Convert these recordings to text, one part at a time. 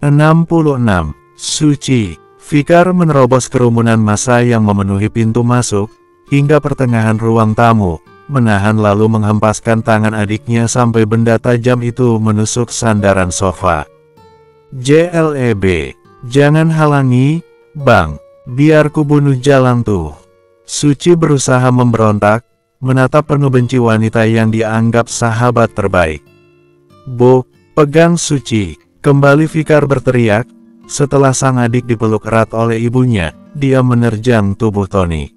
66. Suci. Fikar menerobos kerumunan massa yang memenuhi pintu masuk, hingga pertengahan ruang tamu, menahan lalu menghempaskan tangan adiknya sampai benda tajam itu menusuk sandaran sofa. JLEB. Jangan halangi, Bang. Biar ku bunuh jalan tuh. Suci berusaha memberontak, menatap penuh benci wanita yang dianggap sahabat terbaik. Bu, pegang Suci. Kembali Fikar berteriak. Setelah sang adik dipeluk erat oleh ibunya, dia menerjang tubuh Tony.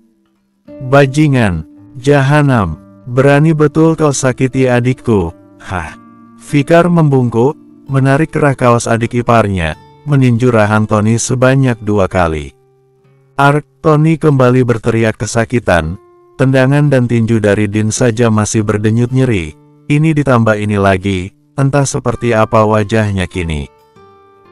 Bajingan, jahanam, berani betul kau sakiti adikku. Hah. Fikar membungkuk, menarik kerah kaos adik iparnya, meninju rahang Tony sebanyak 2 kali. Ark, Tony kembali berteriak kesakitan. Tendangan dan tinju dari Din saja masih berdenyut nyeri. Ini ditambah ini lagi, entah seperti apa wajahnya kini.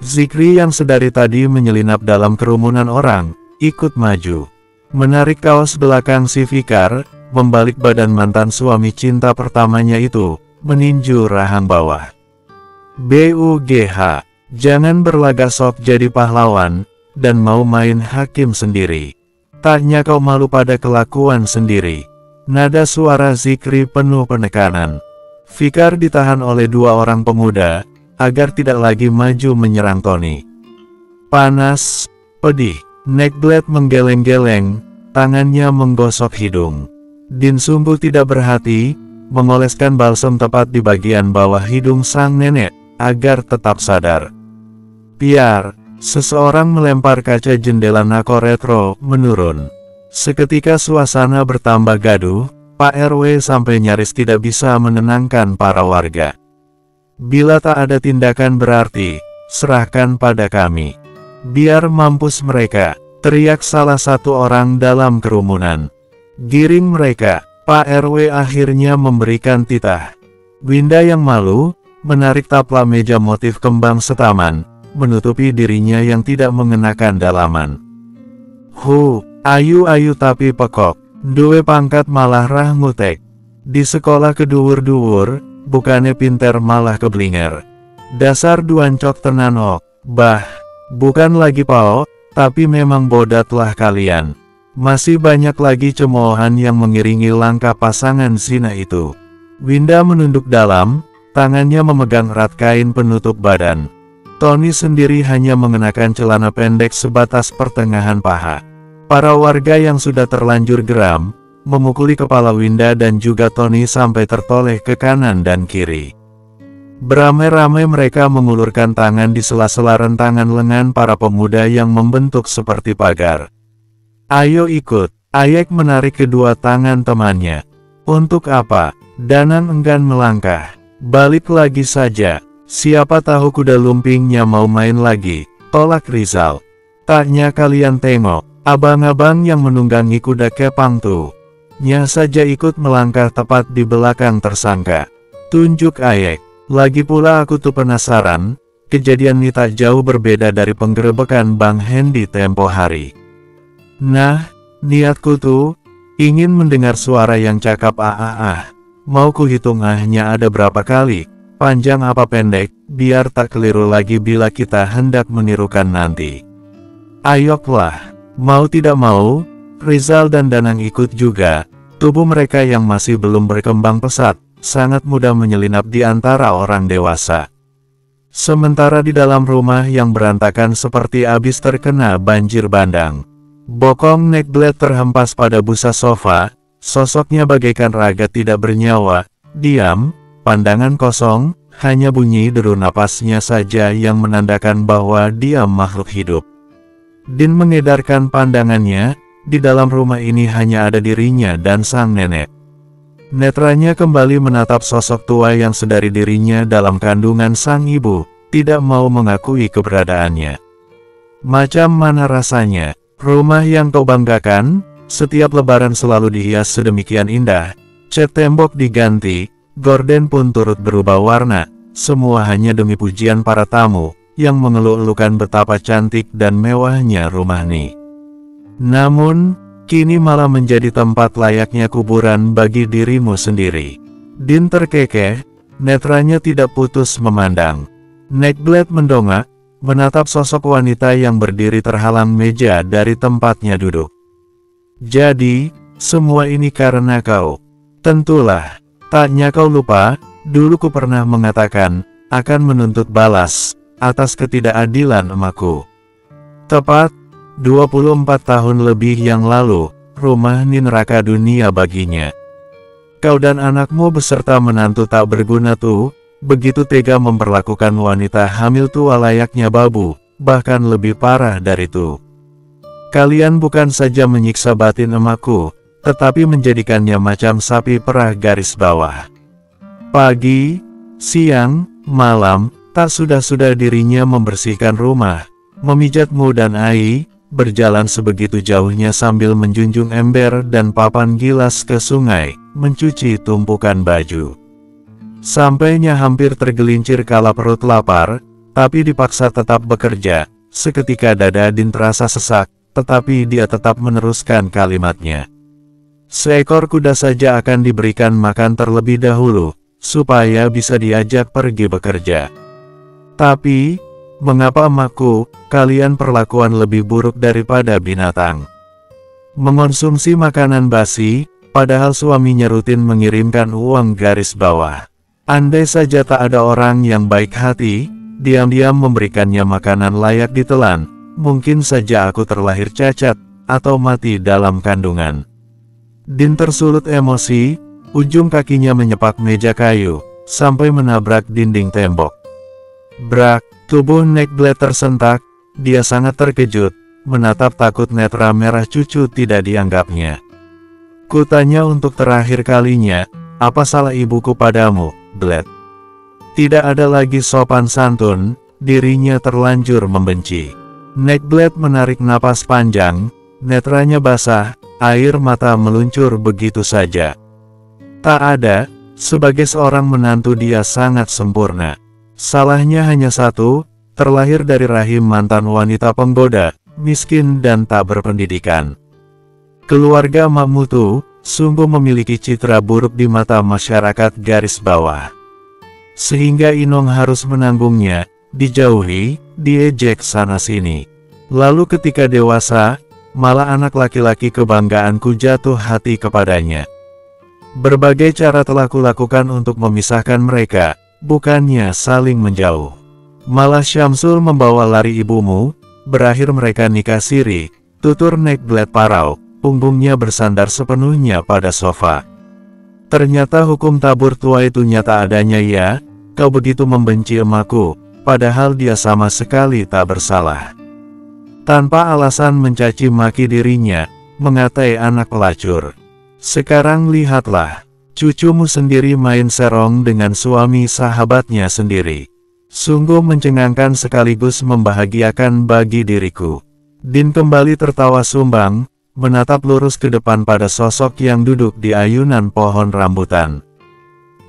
Zikri yang sedari tadi menyelinap dalam kerumunan orang, ikut maju. Menarik kaos belakang si Fikar, membalik badan mantan suami cinta pertamanya itu, meninju rahang bawah. BUGH, jangan berlagak sok jadi pahlawan, dan mau main hakim sendiri. Taknya kau malu pada kelakuan sendiri. Nada suara Zikri penuh penekanan. Fikar ditahan oleh 2 orang pemuda, agar tidak lagi maju menyerang Tony. Panas, pedih, Neckblade menggeleng-geleng, tangannya menggosok hidung. Din sungguh tidak berhati, mengoleskan balsam tepat di bagian bawah hidung sang nenek, agar tetap sadar. Piar, seseorang melempar kaca jendela Nako Retro, menurun. Seketika suasana bertambah gaduh, Pak RW sampai nyaris tidak bisa menenangkan para warga. Bila tak ada tindakan berarti, serahkan pada kami. Biar mampus mereka, teriak salah satu orang dalam kerumunan. Giring mereka, Pak RW akhirnya memberikan titah. Winda yang malu, menarik tapla meja motif kembang setaman, menutupi dirinya yang tidak mengenakan dalaman. Ayu-ayu tapi pekok, duwe pangkat malah rah ngutek. Di sekolah keduwur-duwur, bukannya pinter malah keblinger. Dasar duancok tenanok. Bah, bukan lagi pao, tapi memang bodatlah kalian. Masih banyak lagi cemoohan yang mengiringi langkah pasangan zina itu. Winda menunduk dalam, tangannya memegang erat kain penutup badan. Tony sendiri hanya mengenakan celana pendek sebatas pertengahan paha. Para warga yang sudah terlanjur geram, memukuli kepala Winda dan juga Tony sampai tertoleh ke kanan dan kiri. Beramai-ramai mereka mengulurkan tangan di sela-sela rentangan lengan para pemuda yang membentuk seperti pagar. Ayo ikut, Ayek menarik kedua tangan temannya. Untuk apa? Danan enggan melangkah. Balik lagi saja, siapa tahu kuda lumpingnya mau main lagi, tolak Rizal. Taknya kalian tengok, abang-abang yang menunggangi kuda kepang tuh. Nya saja ikut melangkah tepat di belakang tersangka. Tunjuk Ayek. Lagi pula aku tuh penasaran, kejadian ini tak jauh berbeda dari penggerebekan Bang Hendy tempo hari. Nah, niatku tuh, ingin mendengar suara yang cakap Mau ku hitung ahnya ada berapa kali, panjang apa pendek, biar tak keliru lagi bila kita hendak menirukan nanti. Ayoklah, mau tidak mau, Rizal dan Danang ikut juga. Tubuh mereka yang masih belum berkembang pesat, sangat mudah menyelinap di antara orang dewasa. Sementara di dalam rumah yang berantakan seperti abis terkena banjir bandang. Bokong Neckblade terhempas pada busa sofa, sosoknya bagaikan raga tidak bernyawa, diam, pandangan kosong, hanya bunyi deru napasnya saja yang menandakan bahwa dia makhluk hidup. Din mengedarkan pandangannya. Di dalam rumah ini hanya ada dirinya dan sang nenek. Netranya kembali menatap sosok tua yang sedari dirinya dalam kandungan sang ibu, tidak mau mengakui keberadaannya. Macam mana rasanya, rumah yang kau banggakan, setiap lebaran selalu dihias sedemikian indah, cat tembok diganti, gorden pun turut berubah warna, semua hanya demi pujian para tamu, yang mengeluh-elukan betapa cantik dan mewahnya rumah ini. Namun, kini malah menjadi tempat layaknya kuburan bagi dirimu sendiri. Din terkekeh, netranya tidak putus memandang. Neckblade mendongak, menatap sosok wanita yang berdiri terhalang meja dari tempatnya duduk. Jadi, semua ini karena kau. Tentulah, taknya kau lupa, dulu ku pernah mengatakan, akan menuntut balas, atas ketidakadilan emakku. Tepat, 24 tahun lebih yang lalu, rumah ini neraka dunia baginya. Kau dan anakmu beserta menantu tak berguna tuh, begitu tega memperlakukan wanita hamil tua layaknya babu, bahkan lebih parah dari itu. Kalian bukan saja menyiksa batin emakku, tetapi menjadikannya macam sapi perah garis bawah. Pagi, siang, malam, tak sudah-sudah dirinya membersihkan rumah, memijatmu dan Ai, berjalan sebegitu jauhnya sambil menjunjung ember dan papan gilas ke sungai, mencuci tumpukan baju. Sampainya hampir tergelincir kala perut lapar, tapi dipaksa tetap bekerja. Seketika dada Din terasa sesak, tetapi dia tetap meneruskan kalimatnya. Seekor kuda saja akan diberikan makan terlebih dahulu, supaya bisa diajak pergi bekerja. Tapi, mengapa emakku, kalian perlakuan lebih buruk daripada binatang? Mengonsumsi makanan basi, padahal suaminya rutin mengirimkan uang garis bawah. Andai saja tak ada orang yang baik hati, diam-diam memberikannya makanan layak ditelan, mungkin saja aku terlahir cacat, atau mati dalam kandungan. Din tersulut emosi, ujung kakinya menyepak meja kayu, sampai menabrak dinding tembok. Brak, tubuh Neckblade tersentak, dia sangat terkejut, menatap takut netra merah cucu tidak dianggapnya. Kutanya untuk terakhir kalinya, apa salah ibuku padamu, Blade? Tidak ada lagi sopan santun, dirinya terlanjur membenci. Neckblade menarik napas panjang, netranya basah, air mata meluncur begitu saja. Tak ada, sebagai seorang menantu dia sangat sempurna. Salahnya hanya satu, terlahir dari rahim mantan wanita penggoda, miskin dan tak berpendidikan. Keluarga Mamutu sungguh memiliki citra buruk di mata masyarakat garis bawah. Sehingga Inong harus menanggungnya, dijauhi, diejek sana-sini. Lalu ketika dewasa, malah anak laki-laki kebanggaanku jatuh hati kepadanya. Berbagai cara telah kulakukan untuk memisahkan mereka, bukannya saling menjauh. Malah Syamsul membawa lari ibumu, berakhir mereka nikah siri, tutur Neckblade parau, punggungnya bersandar sepenuhnya pada sofa. Ternyata hukum tabur tua itu nyata adanya ya, kau begitu membenci emakku, padahal dia sama sekali tak bersalah. Tanpa alasan mencaci maki dirinya, mengatai anak pelacur. Sekarang lihatlah, cucumu sendiri main serong dengan suami sahabatnya sendiri. Sungguh mencengangkan sekaligus membahagiakan bagi diriku. Din kembali tertawa sumbang, menatap lurus ke depan pada sosok yang duduk di ayunan pohon rambutan.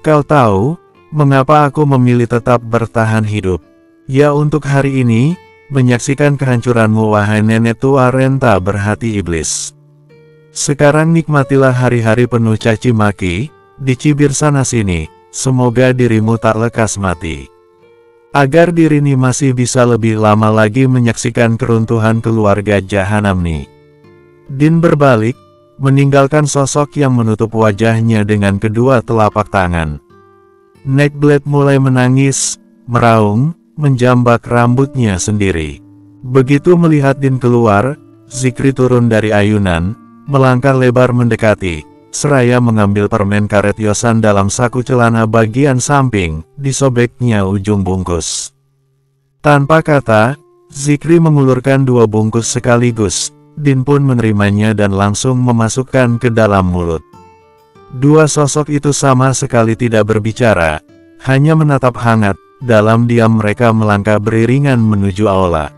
Kau tahu, mengapa aku memilih tetap bertahan hidup? Ya untuk hari ini, menyaksikan kehancuranmu wahai nenek tua renta berhati iblis. Sekarang nikmatilah hari-hari penuh caci maki, dicibir sana-sini, semoga dirimu tak lekas mati. Agar dirini masih bisa lebih lama lagi menyaksikan keruntuhan keluarga Jahanam nih. Din berbalik, meninggalkan sosok yang menutup wajahnya dengan kedua telapak tangan. Neckblade mulai menangis, meraung, menjambak rambutnya sendiri. Begitu melihat Din keluar, Zikri turun dari ayunan, melangkah lebar mendekati, seraya mengambil permen karet yosan dalam saku celana bagian samping, disobeknya ujung bungkus. Tanpa kata, Zikri mengulurkan 2 bungkus sekaligus, Din pun menerimanya dan langsung memasukkan ke dalam mulut. Dua sosok itu sama sekali tidak berbicara, hanya menatap hangat, dalam diam mereka melangkah beriringan menuju aula.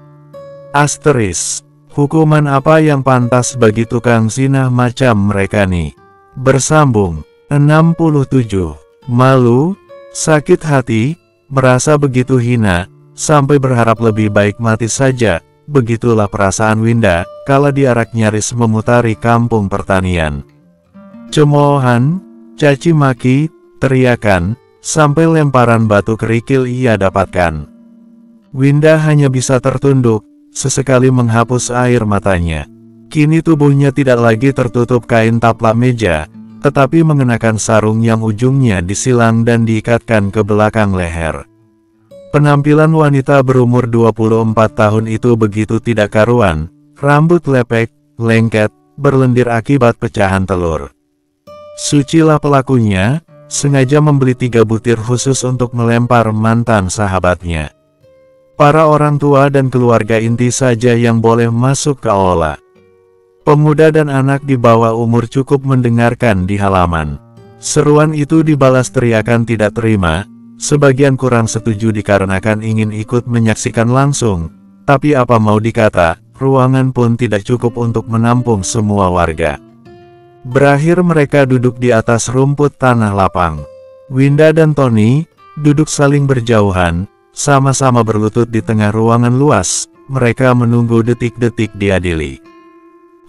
Asteris, hukuman apa yang pantas bagi tukang zina macam mereka nih? Bersambung, 67, malu, sakit hati, merasa begitu hina, sampai berharap lebih baik mati saja, begitulah perasaan Winda, kala diarak nyaris memutari kampung pertanian. Cemoohan, caci maki, teriakan, sampai lemparan batu kerikil ia dapatkan. Winda hanya bisa tertunduk, sesekali menghapus air matanya. Kini tubuhnya tidak lagi tertutup kain taplak meja, tetapi mengenakan sarung yang ujungnya disilang dan diikatkan ke belakang leher. Penampilan wanita berumur 24 tahun itu begitu tidak karuan, rambut lepek, lengket, berlendir akibat pecahan telur. Sucilah pelakunya, sengaja membeli 3 butir khusus untuk melempar mantan sahabatnya. Para orang tua dan keluarga inti saja yang boleh masuk ke aula. Pemuda dan anak di bawah umur cukup mendengarkan di halaman. Seruan itu dibalas teriakan tidak terima, sebagian kurang setuju dikarenakan ingin ikut menyaksikan langsung, tapi apa mau dikata, ruangan pun tidak cukup untuk menampung semua warga. Berakhir mereka duduk di atas rumput tanah lapang. Winda dan Tony duduk saling berjauhan, sama-sama berlutut di tengah ruangan luas. Mereka menunggu detik-detik diadili.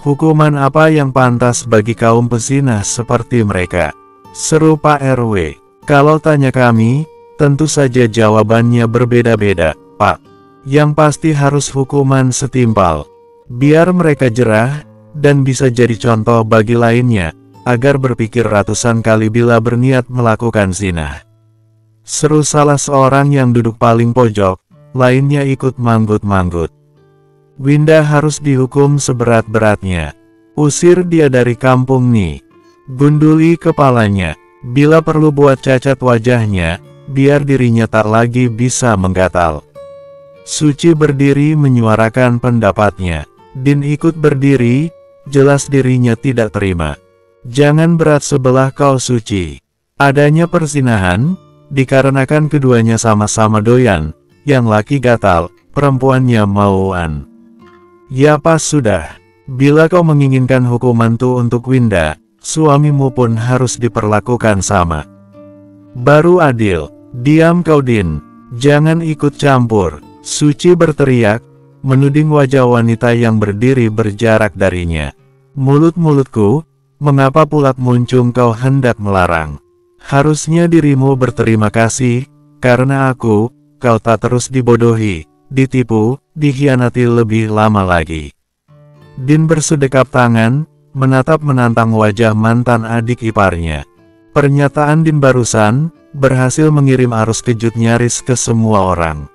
Hukuman apa yang pantas bagi kaum pezinah seperti mereka? Seru Pak RW. Kalau tanya kami, tentu saja jawabannya berbeda-beda, Pak. Yang pasti harus hukuman setimpal. Biar mereka jerah, dan bisa jadi contoh bagi lainnya, agar berpikir ratusan kali bila berniat melakukan zina. Seru salah seorang yang duduk paling pojok, lainnya ikut manggut-manggut. Winda harus dihukum seberat-beratnya. Usir dia dari kampung nih. Gunduli kepalanya. Bila perlu buat cacat wajahnya, biar dirinya tak lagi bisa menggatal. Suci berdiri menyuarakan pendapatnya. Din ikut berdiri, jelas dirinya tidak terima. Jangan berat sebelah kau Suci. Adanya persinahan, dikarenakan keduanya sama-sama doyan, yang laki gatal, perempuannya mauan. Ya pas sudah, bila kau menginginkan hukuman tuh untuk Winda, suamimu pun harus diperlakukan sama. Baru adil. Diam kau Din, jangan ikut campur. Suci berteriak, menuding wajah wanita yang berdiri berjarak darinya. Mulut-mulutku, mengapa pulak muncung kau hendak melarang? Harusnya dirimu berterima kasih, karena kau tak terus dibodohi, ditipu, dikhianati lebih lama lagi. Din bersedekap tangan, menantang wajah mantan adik iparnya. Pernyataan Din barusan, berhasil mengirim arus kejut nyaris ke semua orang.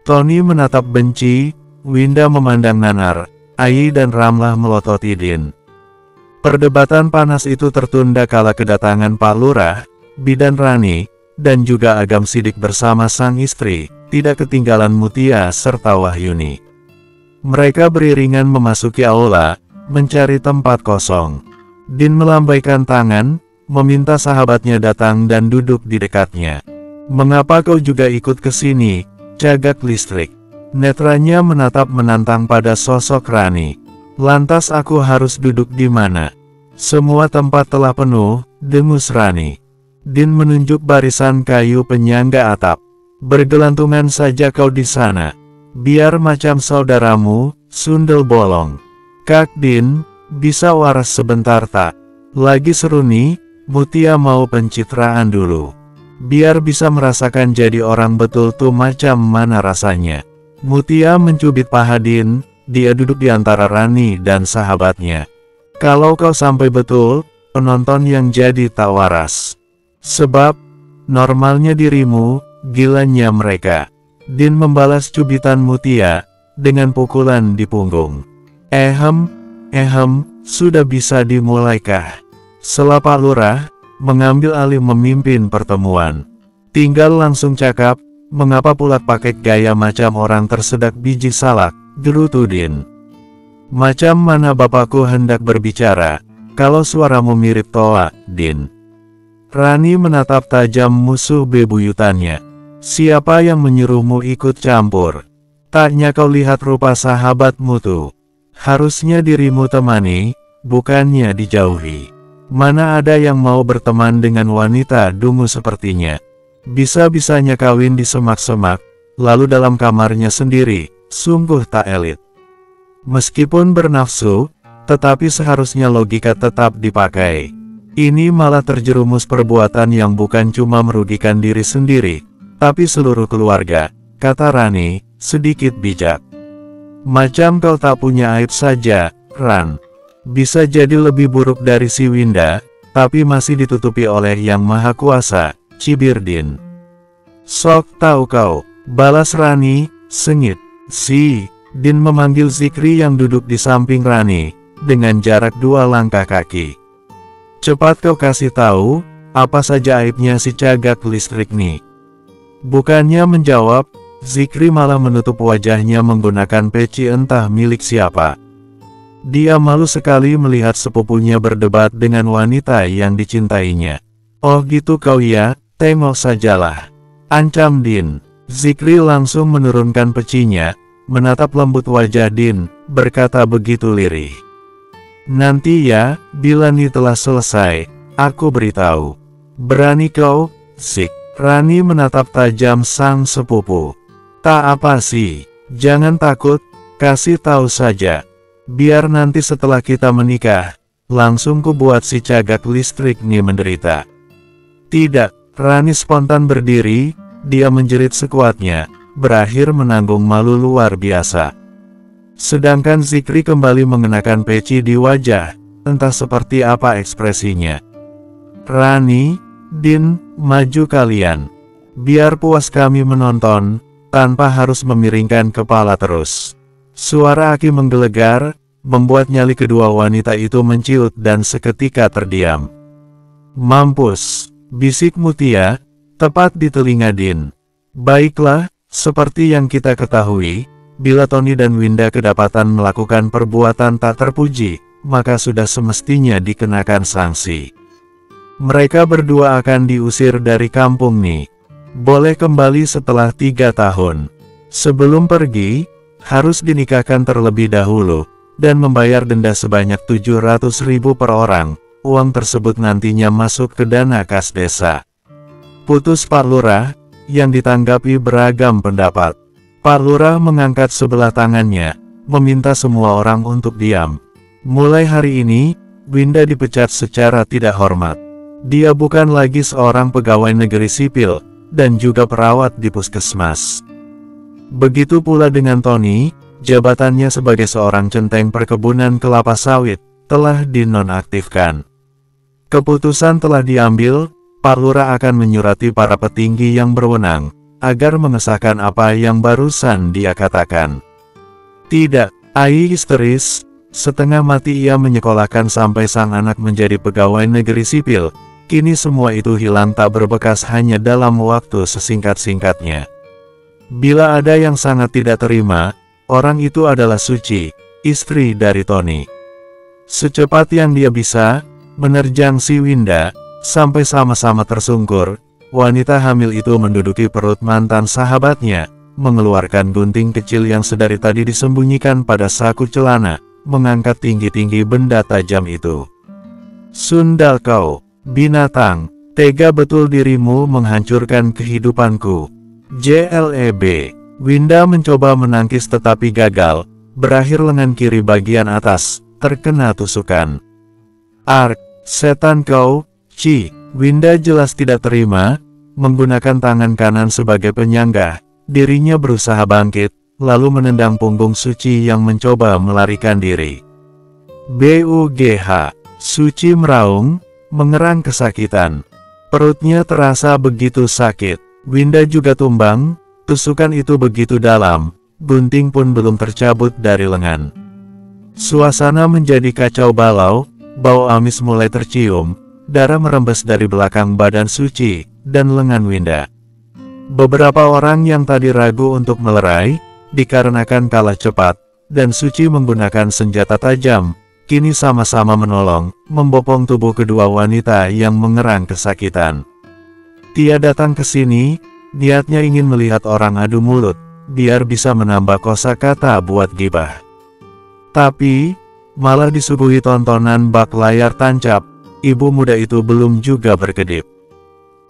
Tony menatap benci, Winda memandang nanar, Ayi dan Ramlah melototi Din. Perdebatan panas itu tertunda kala kedatangan Pak Lurah, Bidan Rani, dan juga Agam Sidik bersama sang istri, tidak ketinggalan Mutia serta Wahyuni. Mereka beriringan memasuki aula, mencari tempat kosong. Din melambaikan tangan, meminta sahabatnya datang dan duduk di dekatnya. Mengapa kau juga ikut ke sini, Cagak Listrik? Netranya menatap menantang pada sosok Rani. Lantas aku harus duduk di mana? Semua tempat telah penuh, dengus Rani. Din menunjuk barisan kayu penyangga atap. Bergelantungan saja kau di sana. Biar macam saudaramu, sundel bolong. Kak Din, bisa waras sebentar tak? Lagi seru nih, Mutia mau pencitraan dulu. Biar bisa merasakan jadi orang betul tuh macam mana rasanya. Mutia mencubit paha Din, dia duduk di antara Rani dan sahabatnya. Kalau kau sampai betul, penonton yang jadi tak waras. Sebab, normalnya dirimu, gilanya mereka. Din membalas cubitan Mutia, dengan pukulan di punggung. Sudah bisa dimulaikah? Setelah Pak Lurah, mengambil alih memimpin pertemuan. Tinggal langsung cakap, mengapa pula pakai gaya macam orang tersedak biji salak, gerutu Din. Macam mana bapakku hendak berbicara, kalau suaramu mirip Toa, Din. Rani menatap tajam musuh bebuyutannya. Siapa yang menyuruhmu ikut campur? Taknya kau lihat rupa sahabatmu tuh. Harusnya dirimu temani, bukannya dijauhi. Mana ada yang mau berteman dengan wanita dungu sepertinya. Bisa-bisanya kawin di semak-semak, lalu dalam kamarnya sendiri, sungguh tak elit. Meskipun bernafsu, tetapi seharusnya logika tetap dipakai. Ini malah terjerumus perbuatan yang bukan cuma merugikan diri sendiri, tapi seluruh keluarga. kata Rani, sedikit bijak. Macam kau tak punya aib saja, Ran. Bisa jadi lebih buruk dari si Winda, tapi masih ditutupi oleh Yang Maha Kuasa, cibir Din. Sok tahu kau, balas Rani, sengit. Si Din memanggil Zikri yang duduk di samping Rani, dengan jarak 2 langkah kaki. Cepat kau kasih tahu, apa saja aibnya si cagak listrik nih. Bukannya menjawab, Zikri malah menutup wajahnya menggunakan peci entah milik siapa. Dia malu sekali melihat sepupunya berdebat dengan wanita yang dicintainya. Oh gitu kau ya, tengok sajalah. Ancam Din. Zikri langsung menurunkan pecinya, menatap lembut wajah Din, berkata begitu lirih. Nanti ya, bila Ni telah selesai, aku beritahu. Berani kau, Zik? Rani menatap tajam sang sepupu. Tak apa sih, jangan takut, kasih tahu saja. Biar nanti setelah kita menikah, langsung ku buat si cagak listrik nih menderita. Tidak, Rani spontan berdiri, dia menjerit sekuatnya, berakhir menanggung malu luar biasa. Sedangkan Zikri kembali mengenakan peci di wajah, entah seperti apa ekspresinya. Rani, Din, maju kalian. Biar puas kami menonton, tanpa harus memiringkan kepala terus. Suara Aki menggelegar, membuat nyali kedua wanita itu menciut dan seketika terdiam. Mampus, bisik Mutia, tepat di telinga Din. Baiklah, seperti yang kita ketahui, bila Tony dan Winda kedapatan melakukan perbuatan tak terpuji, maka sudah semestinya dikenakan sanksi. Mereka berdua akan diusir dari kampung nih. Boleh kembali setelah 3 tahun. Sebelum pergi, harus dinikahkan terlebih dahulu, dan membayar denda sebanyak 700.000 per orang. Uang tersebut nantinya masuk ke dana kas desa. Putus Pak Lurah, yang ditanggapi beragam pendapat. Pak Lurah mengangkat sebelah tangannya, meminta semua orang untuk diam. Mulai hari ini, Winda dipecat secara tidak hormat. Dia bukan lagi seorang pegawai negeri sipil, dan juga perawat di puskesmas. Begitu pula dengan Tony, jabatannya sebagai seorang centeng perkebunan kelapa sawit, telah dinonaktifkan. Keputusan telah diambil, Pak Lurah akan menyurati para petinggi yang berwenang, agar mengesahkan apa yang barusan dia katakan. Tidak, Ai histeris, setengah mati ia menyekolahkan sampai sang anak menjadi pegawai negeri sipil. Kini semua itu hilang tak berbekas hanya dalam waktu sesingkat-singkatnya. Bila ada yang sangat tidak terima, orang itu adalah Suci, istri dari Tony. Secepat yang dia bisa, menerjang si Winda, sampai sama-sama tersungkur, wanita hamil itu menduduki perut mantan sahabatnya, mengeluarkan gunting kecil yang sedari tadi disembunyikan pada saku celana, mengangkat tinggi-tinggi benda tajam itu. Sundal kau! Binatang, tega betul dirimu menghancurkan kehidupanku. JLEB, Winda mencoba menangkis tetapi gagal, berakhir lengan kiri bagian atas, terkena tusukan. Ark, setan kau, Ci, Winda jelas tidak terima, menggunakan tangan kanan sebagai penyangga, dirinya berusaha bangkit, lalu menendang punggung Suci yang mencoba melarikan diri. BUGH, Suci meraung, mengerang kesakitan. Perutnya terasa begitu sakit. Winda juga tumbang, tusukan itu begitu dalam, gunting pun belum tercabut dari lengan. Suasana menjadi kacau balau, bau amis mulai tercium, darah merembes dari belakang badan Suci, dan lengan Winda. Beberapa orang yang tadi ragu untuk melerai, dikarenakan kalah cepat, dan Suci menggunakan senjata tajam, kini sama-sama menolong, membopong tubuh kedua wanita yang mengerang kesakitan. Dia datang ke sini, niatnya ingin melihat orang adu mulut, biar bisa menambah kosakata buat gibah. Tapi, malah disuguhi tontonan bak layar tancap, ibu muda itu belum juga berkedip.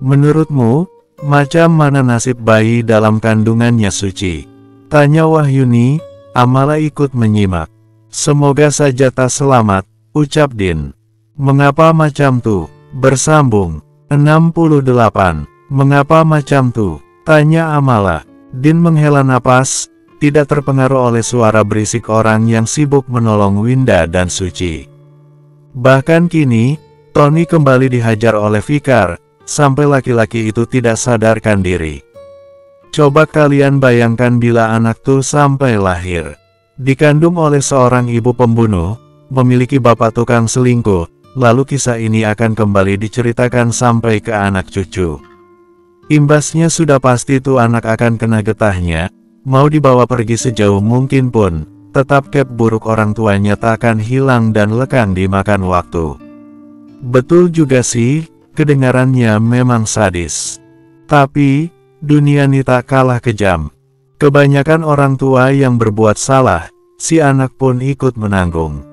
Menurutmu, macam mana nasib bayi dalam kandungannya Suci? Tanya Wahyuni, Amala ikut menyimak. Semoga saja tak selamat, ucap Din. Mengapa macam tuh? Bersambung. 68. Mengapa macam tuh? Tanya Amala. Din menghela napas, tidak terpengaruh oleh suara berisik orang yang sibuk menolong Winda dan Suci. Bahkan kini, Tony kembali dihajar oleh Fikar, sampai laki-laki itu tidak sadarkan diri. Coba kalian bayangkan bila anak tuh sampai lahir, dikandung oleh seorang ibu pembunuh, memiliki bapak tukang selingkuh, lalu kisah ini akan kembali diceritakan sampai ke anak cucu. Imbasnya sudah pasti tuh anak akan kena getahnya, mau dibawa pergi sejauh mungkin pun, tetap kep buruk orang tuanya tak akan hilang dan lekang dimakan waktu. Betul juga sih, kedengarannya memang sadis. Tapi, dunia ini tak kalah kejam. Kebanyakan orang tua yang berbuat salah, si anak pun ikut menanggung.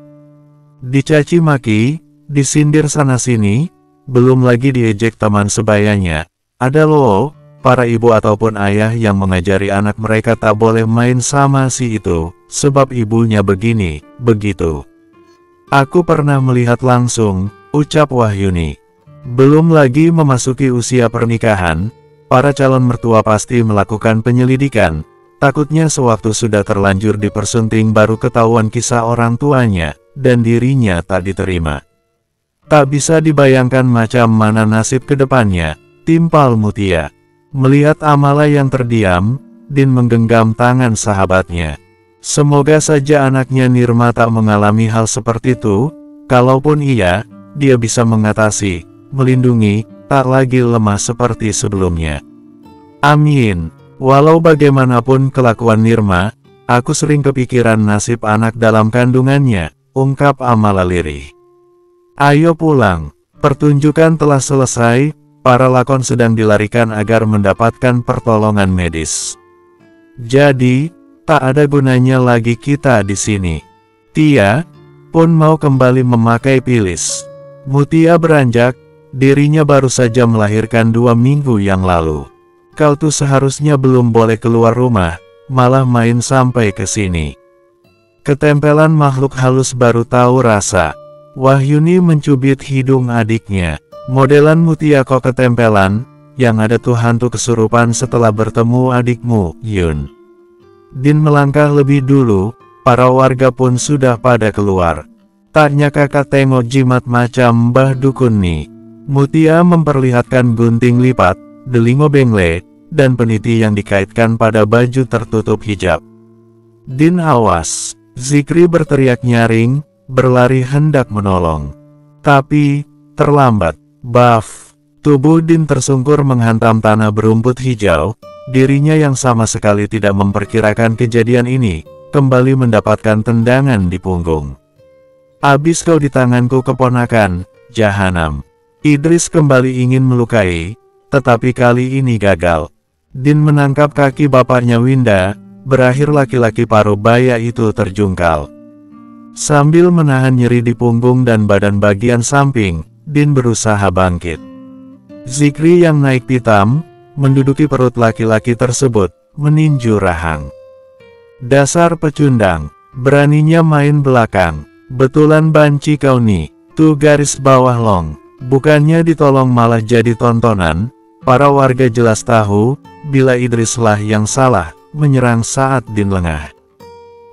Dicaci maki, disindir sana-sini, belum lagi diejek teman sebayanya. Ada loh, para ibu ataupun ayah yang mengajari anak mereka tak boleh main sama si itu, sebab ibunya begini, begitu. Aku pernah melihat langsung, ucap Wahyuni. Belum lagi memasuki usia pernikahan, para calon mertua pasti melakukan penyelidikan, takutnya sewaktu sudah terlanjur dipersunting baru ketahuan kisah orang tuanya, dan dirinya tak diterima. Tak bisa dibayangkan macam mana nasib kedepannya, timpal Mutia. Melihat Amala yang terdiam, Din menggenggam tangan sahabatnya. Semoga saja anaknya Nirma tak mengalami hal seperti itu, kalaupun iya, dia bisa mengatasi, melindungi, tak lagi lemah seperti sebelumnya. Amin. Walau bagaimanapun kelakuan Nirma, aku sering kepikiran nasib anak dalam kandungannya, ungkap Amala lirih. Ayo pulang, pertunjukan telah selesai. Para lakon sedang dilarikan agar mendapatkan pertolongan medis. Jadi, tak ada gunanya lagi kita di sini. Tia pun mau kembali memakai pilis. Mutia beranjak, dirinya baru saja melahirkan 2 minggu yang lalu. Kau tuh seharusnya belum boleh keluar rumah, malah main sampai ke sini. Ketempelan makhluk halus baru tahu rasa. Wahyuni mencubit hidung adiknya. Modelan Mutia kok ketempelan, yang ada tuh hantu kesurupan setelah bertemu adikmu, Yun. Din melangkah lebih dulu, para warga pun sudah pada keluar. Taknya kakak tengok jimat macam Mbah Dukun nih. Mutia memperlihatkan gunting lipat, delingo bengle, dan peniti yang dikaitkan pada baju tertutup hijab. Din awas, Zikri berteriak nyaring, berlari hendak menolong. Tapi, terlambat. Baf, tubuh Din tersungkur menghantam tanah berumput hijau, dirinya yang sama sekali tidak memperkirakan kejadian ini, kembali mendapatkan tendangan di punggung. Abis kau di tanganku keponakan, jahanam. Idris kembali ingin melukai, tetapi kali ini gagal. Din menangkap kaki bapaknya Winda, berakhir laki-laki paruh baya itu terjungkal. Sambil menahan nyeri di punggung dan badan bagian samping, Din berusaha bangkit. Zikri yang naik pitam, menduduki perut laki-laki tersebut, meninju rahang. Dasar pecundang, beraninya main belakang, betulan banci kau nih, tuh garis bawah long, bukannya ditolong malah jadi tontonan. Para warga jelas tahu, bila Idrislah yang salah, menyerang saat Din lengah.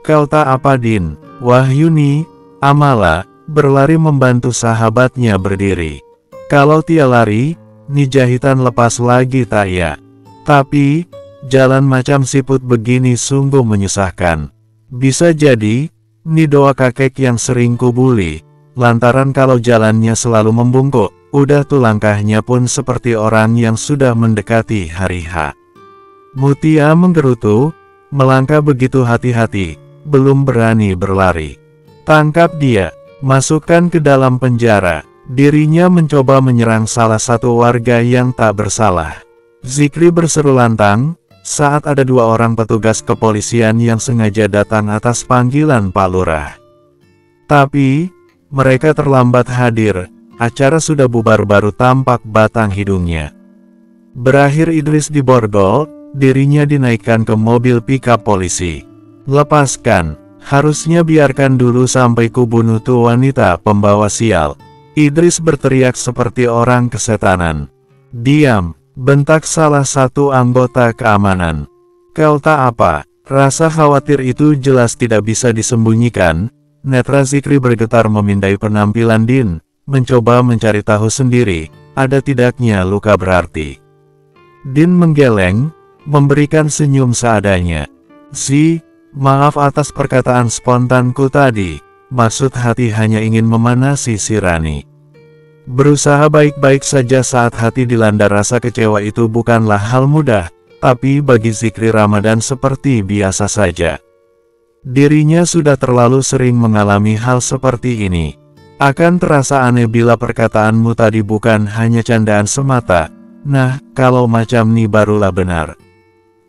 Kau tak apa Din, Wahyuni, Amala, berlari membantu sahabatnya berdiri. Kalau Tia lari, nih jahitan lepas lagi tak ya. Tapi, jalan macam siput begini sungguh menyusahkan. Bisa jadi, nih doa kakek yang sering kubuli, lantaran kalau jalannya selalu membungkuk, udah tuh langkahnya pun seperti orang yang sudah mendekati hari H. Mutia menggerutu, melangkah begitu hati-hati, belum berani berlari. Tangkap dia. Masukkan ke dalam penjara. Dirinya mencoba menyerang salah satu warga yang tak bersalah. Zikri berseru lantang, saat ada 2 orang petugas kepolisian yang sengaja datang atas panggilan Pak Lurah. Tapi, mereka terlambat hadir, acara sudah bubar baru tampak batang hidungnya. Berakhir Idris diborgol, dirinya dinaikkan ke mobil pickup polisi. Lepaskan. Harusnya biarkan dulu sampai kubunuh tuh wanita pembawa sial. Idris berteriak seperti orang kesetanan. Diam, bentak salah satu anggota keamanan. Kau tak apa. Rasa khawatir itu jelas tidak bisa disembunyikan. Netra Zikri bergetar memindai penampilan Din, mencoba mencari tahu sendiri, ada tidaknya luka berarti. Din menggeleng, memberikan senyum seadanya. Maaf atas perkataan spontanku tadi, maksud hati hanya ingin memanasi si Rani. Berusaha baik-baik saja saat hati dilanda rasa kecewa itu bukanlah hal mudah, tapi bagi Zikri Ramadan seperti biasa saja. Dirinya sudah terlalu sering mengalami hal seperti ini. Akan terasa aneh bila perkataanmu tadi bukan hanya candaan semata. Nah, kalau macam ni barulah benar.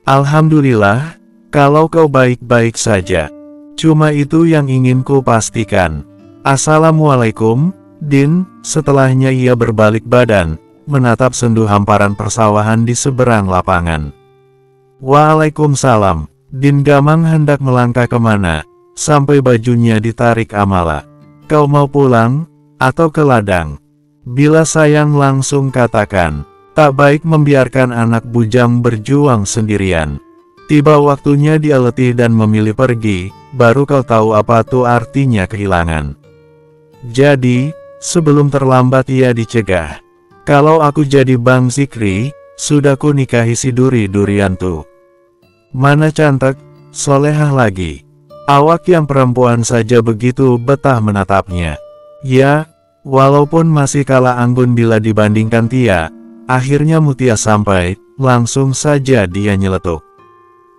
Alhamdulillah, kalau kau baik-baik saja. Cuma itu yang ingin ku pastikan. Assalamualaikum, Din. Setelahnya ia berbalik badan, menatap sendu hamparan persawahan di seberang lapangan. Waalaikumsalam. Din Gamang hendak melangkah kemana, sampai bajunya ditarik Amala. Kau mau pulang, atau ke ladang? Bila sayang langsung katakan, tak baik membiarkan anak bujang berjuang sendirian. Tiba waktunya dia letih dan memilih pergi, baru kau tahu apa tuh artinya kehilangan. Jadi, sebelum terlambat ia dicegah. Kalau aku jadi Bang Zikri, sudah ku nikahi si duri-durian tuh. Mana cantik, solehah lagi. Awak yang perempuan saja begitu betah menatapnya. Ya, walaupun masih kalah anggun bila dibandingkan Tia, akhirnya Mutia sampai, langsung saja dia nyeletuk.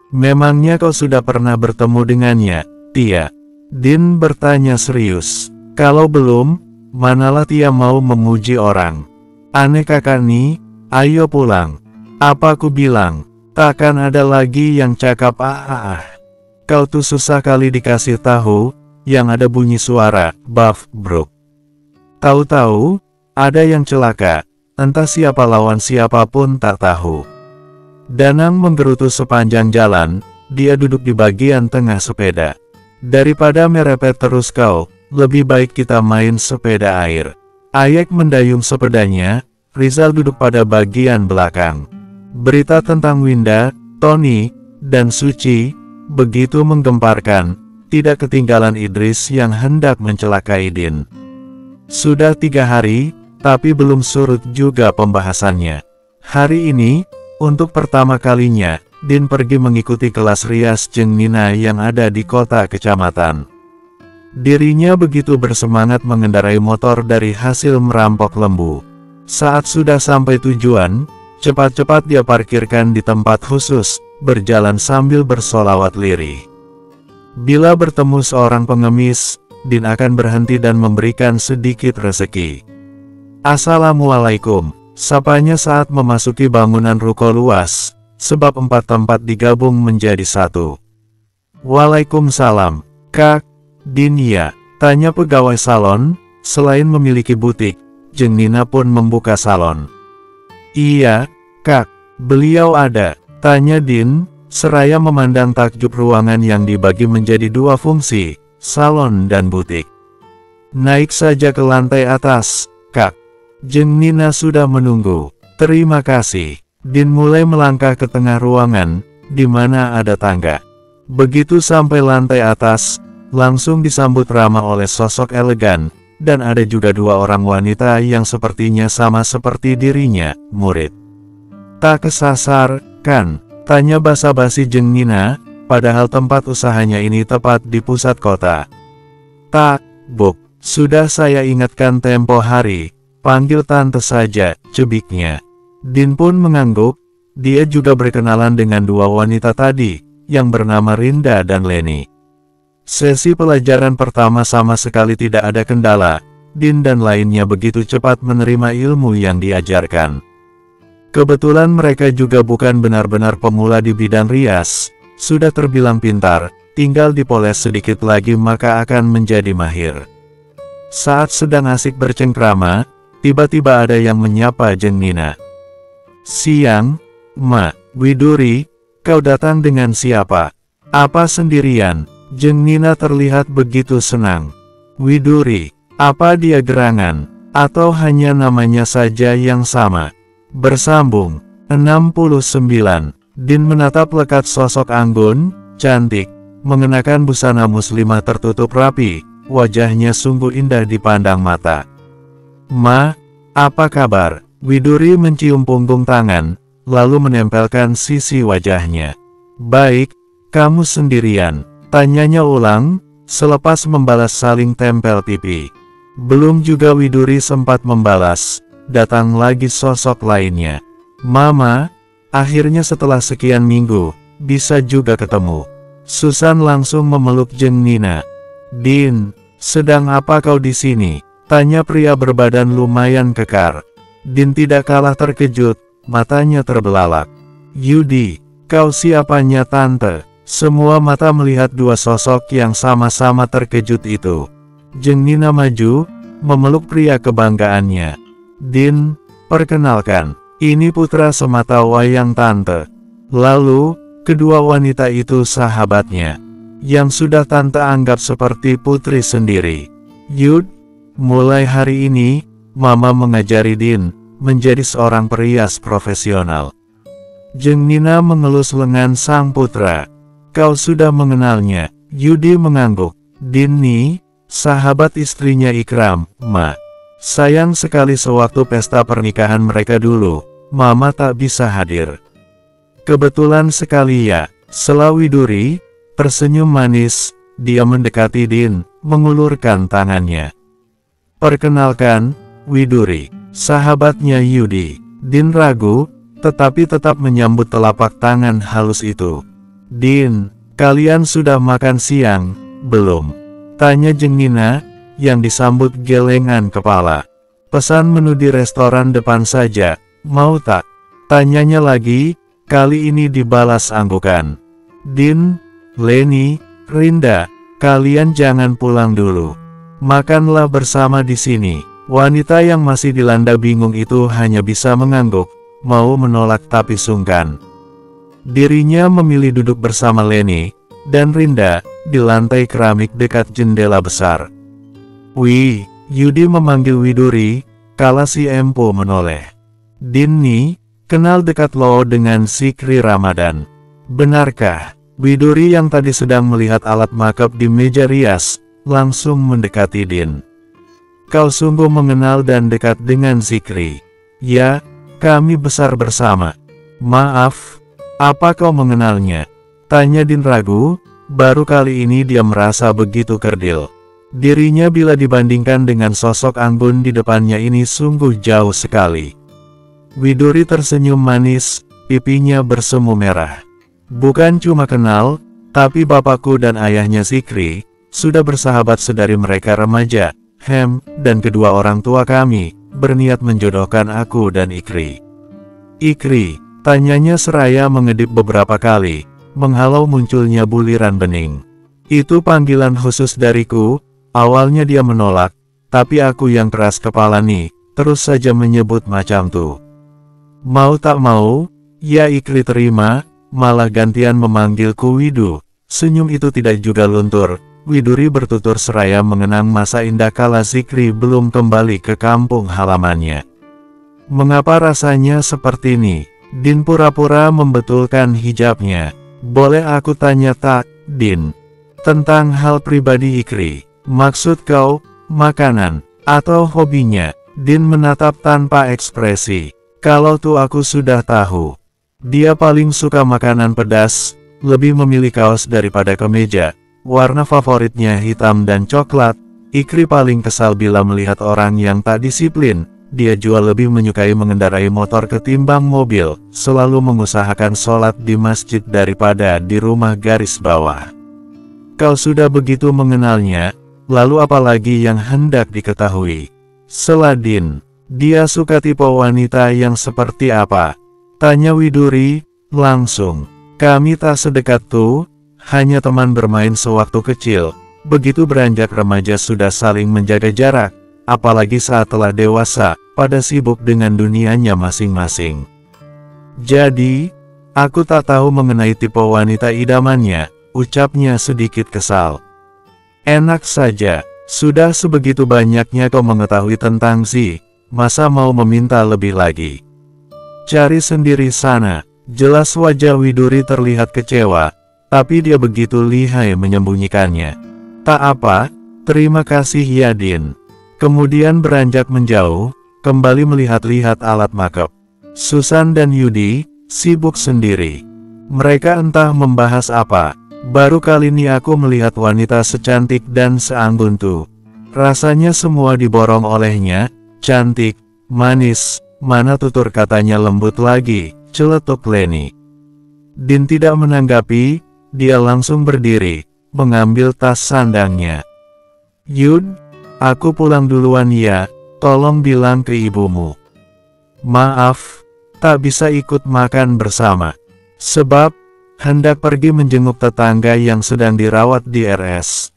Memangnya kau sudah pernah bertemu dengannya, Tia? Din bertanya serius. Kalau belum, manalah Tia mau memuji orang. Aneh kakak nih, ayo pulang. Apa ku bilang? Takkan ada lagi yang cakap Kau tuh susah kali dikasih tahu, yang ada bunyi suara, buff, bro. Tahu-tahu, ada yang celaka, entah siapa lawan siapapun tak tahu. Danang menggerutu sepanjang jalan, dia duduk di bagian tengah sepeda. Daripada merepet terus kau, lebih baik kita main sepeda air. Ayek mendayung sepedanya, Rizal duduk pada bagian belakang. Berita tentang Winda, Tony, dan Suci, begitu menggemparkan, tidak ketinggalan Idris yang hendak mencelakai Din. Sudah 3 hari, tapi belum surut juga pembahasannya. Hari ini, untuk pertama kalinya, Din pergi mengikuti kelas rias Jeng Nina yang ada di kota kecamatan. Dirinya begitu bersemangat mengendarai motor dari hasil merampok lembu. Saat sudah sampai tujuan, cepat-cepat dia parkirkan di tempat khusus, berjalan sambil bersolawat lirih. Bila bertemu seorang pengemis, Din akan berhenti dan memberikan sedikit rezeki. Assalamualaikum, sapanya saat memasuki bangunan ruko luas, sebab 4 tempat digabung menjadi satu. Waalaikumsalam, Kak. Din ya, tanya pegawai salon. Selain memiliki butik, Jeng Nina pun membuka salon. Iya, Kak, beliau ada, tanya Din, seraya memandang takjub ruangan yang dibagi menjadi 2 fungsi, salon dan butik. Naik saja ke lantai atas, Kak. Jeng Nina sudah menunggu. Terima kasih. Din mulai melangkah ke tengah ruangan, di mana ada tangga. Begitu sampai lantai atas, langsung disambut ramah oleh sosok elegan, dan ada juga 2 orang wanita yang sepertinya sama seperti dirinya, murid. Tak kesasar, kan? Tanya basa-basi Jeng Nina, padahal tempat usahanya ini tepat di pusat kota. Tak, Buk, sudah saya ingatkan tempo hari, panggil tante saja, cebiknya. Din pun mengangguk, dia juga berkenalan dengan 2 wanita tadi, yang bernama Rinda dan Leni. Sesi pelajaran pertama sama sekali tidak ada kendala, Din dan lainnya begitu cepat menerima ilmu yang diajarkan. Kebetulan mereka juga bukan benar-benar pemula di bidang rias, sudah terbilang pintar, tinggal dipoles sedikit lagi maka akan menjadi mahir. Saat sedang asik bercengkrama, tiba-tiba ada yang menyapa Jeng Nina. Siang, Ma, Widuri, kau datang dengan siapa? Apa sendirian? Jeng Nina terlihat begitu senang. Widuri, apa dia gerangan? Atau hanya namanya saja yang sama? Bersambung, 69. Din menatap lekat sosok anggun, cantik, mengenakan busana muslimah tertutup rapi, wajahnya sungguh indah dipandang mata. "Ma, apa kabar?" Widuri mencium punggung tangan, lalu menempelkan sisi wajahnya. "Baik, kamu sendirian?" tanyanya ulang, selepas membalas saling tempel pipi. Belum juga Widuri sempat membalas, datang lagi sosok lainnya. "Mama, akhirnya setelah sekian minggu, bisa juga ketemu." Susan langsung memeluk Jeng Nina. "Din, sedang apa kau di sini?" tanya pria berbadan lumayan kekar. Din tidak kalah terkejut, matanya terbelalak. "Yudi, kau siapanya tante?" Semua mata melihat dua sosok yang sama-sama terkejut itu. Jeng Nina maju, memeluk pria kebanggaannya. "Din, perkenalkan, ini putra semata wayang tante." Lalu, kedua wanita itu sahabatnya, yang sudah tante anggap seperti putri sendiri. "Yud, mulai hari ini, Mama mengajari Din menjadi seorang perias profesional." Jeng Nina mengelus lengan sang putra. "Kau sudah mengenalnya?" Yudi mengangguk. "Din nih, sahabat istrinya Ikram, Ma. Sayang sekali sewaktu pesta pernikahan mereka dulu, Mama tak bisa hadir." "Kebetulan sekali ya," sela Widuri, tersenyum manis, dia mendekati Din, mengulurkan tangannya. "Perkenalkan, Widuri, sahabatnya Yudi." Din ragu, tetapi tetap menyambut telapak tangan halus itu. "Din, kalian sudah makan siang, belum?" tanya Jeng Nina, yang disambut gelengan kepala. "Pesan menu di restoran depan saja, mau tak?" tanyanya lagi, kali ini dibalas anggukan. "Din, Leni, Rinda, kalian jangan pulang dulu. Makanlah bersama di sini." Wanita yang masih dilanda bingung itu hanya bisa mengangguk, mau menolak tapi sungkan. Dirinya memilih duduk bersama Leni dan Rinda di lantai keramik dekat jendela besar. "Wih," Yudi memanggil Widuri, kala si Empo menoleh. "Din nih, kenal dekat lo dengan si Kri Ramadan. Benarkah?" Widuri yang tadi sedang melihat alat makeup di meja rias, langsung mendekati Din. "Kau sungguh mengenal dan dekat dengan si Kri?" "Ya, kami besar bersama." "Maaf, apa kau mengenalnya?" tanya Din ragu, baru kali ini dia merasa begitu kerdil. Dirinya bila dibandingkan dengan sosok anggun di depannya ini sungguh jauh sekali. Widuri tersenyum manis, pipinya bersemu merah. "Bukan cuma kenal, tapi bapakku dan ayahnya Sikri sudah bersahabat sedari mereka remaja, dan kedua orang tua kami berniat menjodohkan aku dan Ikri." "Ikri?" tanyanya seraya mengedip beberapa kali, menghalau munculnya buliran bening. "Itu panggilan khusus dariku." Awalnya dia menolak, tapi aku yang keras kepala nih, terus saja menyebut macam tuh. "Mau tak mau, ya." Ikri terima, malah gantian memanggilku Widu. Senyum itu tidak juga luntur. Widuri bertutur seraya mengenang masa indah kala Zikri belum kembali ke kampung halamannya. "Mengapa rasanya seperti ini?" Din pura-pura membetulkan hijabnya. "Boleh aku tanya tak, Din? Tentang hal pribadi Ikri. Maksud kau, makanan, atau hobinya?" Din menatap tanpa ekspresi. "Kalau tuh aku sudah tahu. Dia paling suka makanan pedas, lebih memilih kaos daripada kemeja. Warna favoritnya hitam dan coklat. Ikri paling kesal bila melihat orang yang tak disiplin. Dia juga lebih menyukai mengendarai motor ketimbang mobil, selalu mengusahakan sholat di masjid daripada di rumah garis bawah." "Kau sudah begitu mengenalnya, lalu apalagi yang hendak diketahui?" sela Din. "Dia suka tipe wanita yang seperti apa?" tanya Widuri, langsung. "Kami tak sedekat tuh, hanya teman bermain sewaktu kecil. Begitu beranjak remaja sudah saling menjaga jarak, apalagi saat telah dewasa, pada sibuk dengan dunianya masing-masing. Jadi, aku tak tahu mengenai tipe wanita idamannya," ucapnya sedikit kesal. "Enak saja, sudah sebegitu banyaknya kau mengetahui tentang Si, masa mau meminta lebih lagi? Cari sendiri sana." Jelas wajah Widuri terlihat kecewa, tapi dia begitu lihai menyembunyikannya. Tak apa, terima kasih ya Din. Kemudian beranjak menjauh, kembali melihat-lihat alat makeup. Susan dan Yudi sibuk sendiri. Mereka entah membahas apa. Baru kali ini aku melihat wanita secantik dan seanggun tuh. Rasanya semua diborong olehnya. Cantik, manis, mana tutur katanya lembut lagi, celetuk Leni. Din tidak menanggapi, dia langsung berdiri, mengambil tas sandangnya. Yud, aku pulang duluan ya, tolong bilang ke ibumu. Maaf, tak bisa ikut makan bersama. Sebab, hendak pergi menjenguk tetangga yang sedang dirawat di RS.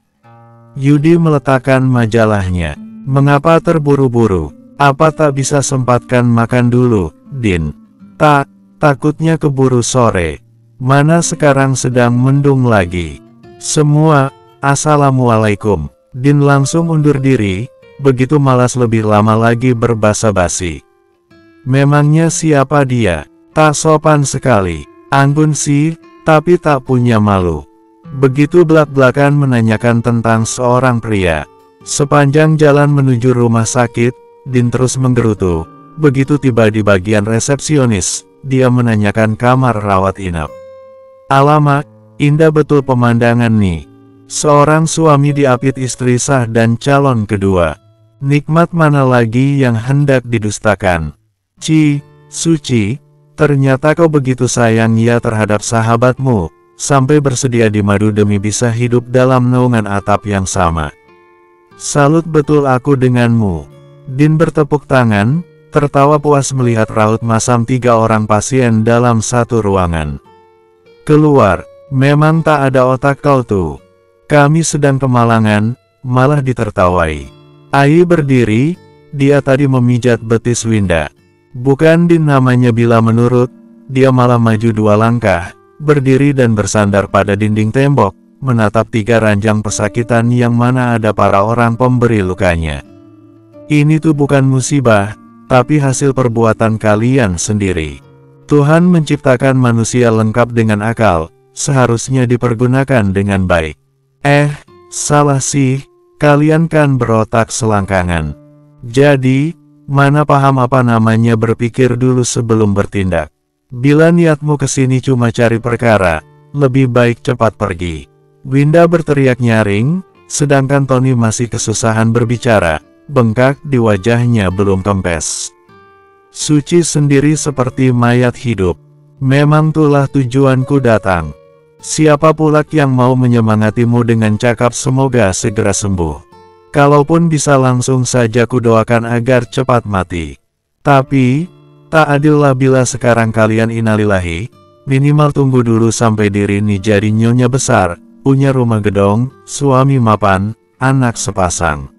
Yudi meletakkan majalahnya. Mengapa terburu-buru? Apa tak bisa sempatkan makan dulu, Din? Tak, takutnya keburu sore. Mana sekarang sedang mendung lagi. Semua, Assalamualaikum. Din langsung undur diri, begitu malas lebih lama lagi berbasa-basi. Memangnya siapa dia? Tak sopan sekali. Anggun sih, tapi tak punya malu. Begitu belak-belakan menanyakan tentang seorang pria. Sepanjang jalan menuju rumah sakit, Din terus menggerutu. Begitu tiba di bagian resepsionis, dia menanyakan kamar rawat inap. Alamak, indah betul pemandangan nih. Seorang suami diapit istri sah dan calon kedua. Nikmat mana lagi yang hendak didustakan? Suci, ternyata kau begitu sayang ya terhadap sahabatmu, sampai bersedia dimadu demi bisa hidup dalam naungan atap yang sama. Salut betul aku denganmu. Din bertepuk tangan, tertawa puas melihat raut masam 3 orang pasien dalam satu ruangan. Keluar, memang tak ada otak kau tuh. Kami sedang kemalangan, malah ditertawai. Ai berdiri, dia tadi memijat betis Winda. Bukan Din namanya bila menurut, dia malah maju 2 langkah, berdiri dan bersandar pada dinding tembok, menatap 3 ranjang pesakitan yang mana ada para orang pemberi lukanya. Ini tuh bukan musibah, tapi hasil perbuatan kalian sendiri. Tuhan menciptakan manusia lengkap dengan akal, seharusnya dipergunakan dengan baik. Salah sih, kalian kan berotak selangkangan. Jadi, mana paham apa namanya berpikir dulu sebelum bertindak. Bila niatmu kesini cuma cari perkara, lebih baik cepat pergi. Winda berteriak nyaring, sedangkan Tony masih kesusahan berbicara, bengkak di wajahnya belum kempes. Suci sendiri seperti mayat hidup. Memang itulah tujuanku datang. Siapa pula yang mau menyemangatimu dengan cakap semoga segera sembuh. Kalaupun bisa langsung saja kudoakan agar cepat mati. Tapi, tak adillah bila sekarang kalian innalillahi, minimal tunggu dulu sampai diri ini jadi nyonya besar, punya rumah gedong, suami mapan, anak sepasang.